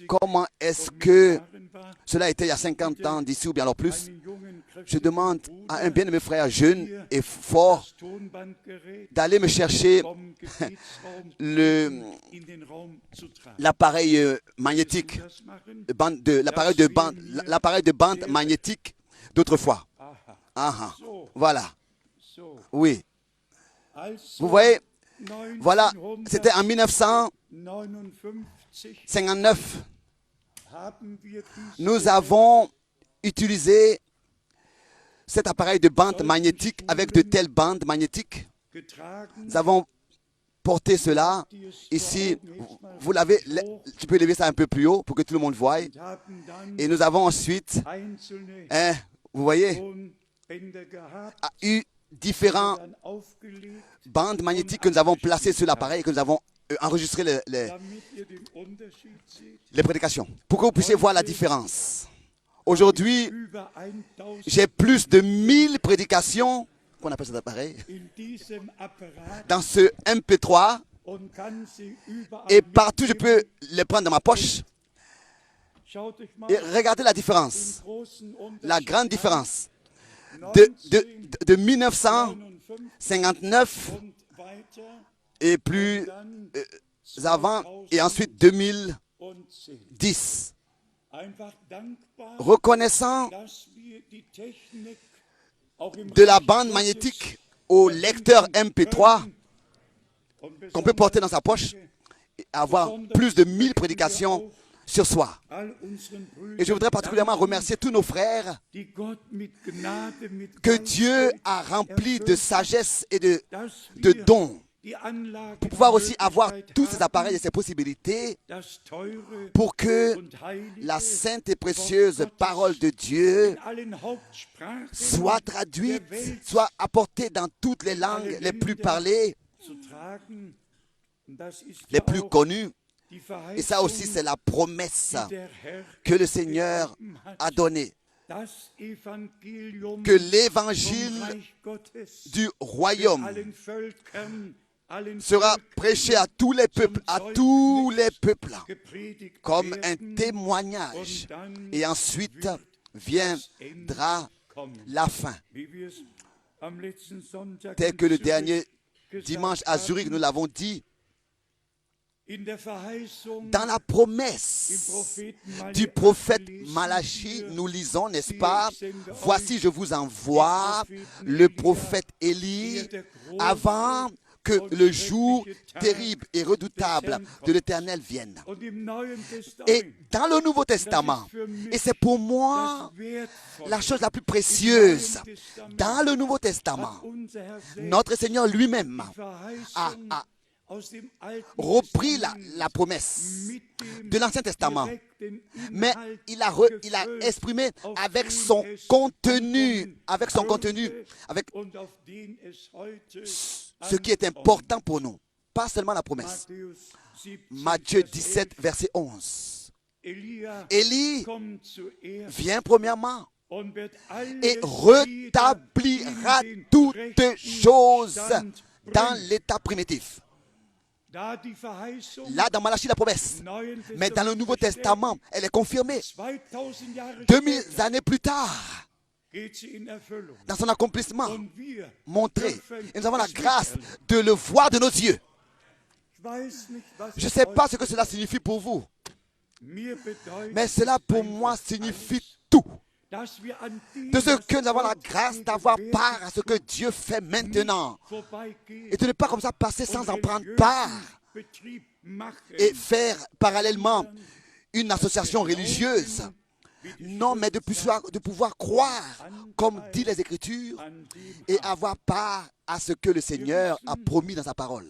Comment est-ce que cela était il y a 50 ans d'ici ou bien alors plus? Je demande à un bien de mes frères jeunes et forts d'aller me chercher l'appareil magnétique, l'appareil de bande magnétique d'autrefois. Ah, voilà. Oui. Vous voyez, voilà, c'était en 1959. Nous avons utilisé cet appareil de bande magnétique avec de telles bandes magnétiques. Nous avons porté cela ici. Vous l'avez, tu peux lever ça un peu plus haut pour que tout le monde voie. Et nous avons ensuite, vous voyez, eu différentes bandes magnétiques que nous avons placées sur l'appareil et que nous avons enregistré les prédications. Pour que vous puissiez voir la différence. Aujourd'hui, j'ai plus de 1000 prédications, qu'on appelle cet appareil, dans ce MP3, et partout je peux les prendre dans ma poche. Et regardez la différence, la grande différence de 1959 et plus avant, et ensuite 2010. Reconnaissant de la bande magnétique au lecteur MP3 qu'on peut porter dans sa poche et avoir plus de 1000 prédications sur soi. Et je voudrais particulièrement remercier tous nos frères que Dieu a remplis de sagesse et de dons pour pouvoir aussi avoir tous ces appareils et ces possibilités pour que la sainte et précieuse parole de Dieu soit traduite, soit apportée dans toutes les langues les plus parlées, les plus connues. Et ça aussi, c'est la promesse que le Seigneur a donnée. Que l'évangile du royaume sera prêché à tous les peuples, comme un témoignage. Et ensuite viendra la fin. Tel que le dernier dimanche à Zurich, nous l'avons dit, dans la promesse du prophète Malachi, nous lisons, n'est-ce pas? Voici, je vous envoie le prophète Élie avant que le jour terrible et redoutable de l'Éternel vienne. Et dans le Nouveau Testament, et c'est pour moi la chose la plus précieuse, dans le Nouveau Testament, notre Seigneur lui-même a repris la promesse de l'Ancien Testament, mais il a exprimé avec son contenu, avec ce qui est important pour nous, pas seulement la promesse. Matthieu 17, verset 11. Élie vient premièrement et rétablira toutes choses dans l'état primitif. Là, dans Malachie, la promesse. Mais dans le Nouveau Testament, elle est confirmée. 2000 années plus tard, dans son accomplissement, montré. Et nous avons la grâce de le voir de nos yeux. Je ne sais pas ce que cela signifie pour vous. Mais cela, pour moi, signifie tout. De ce que nous avons la grâce d'avoir part à ce que Dieu fait maintenant. Et de ne pas comme ça passer sans en prendre part. Et faire parallèlement une association religieuse. Non, mais de pouvoir croire, comme dit les Écritures, et avoir part à ce que le Seigneur a promis dans sa parole.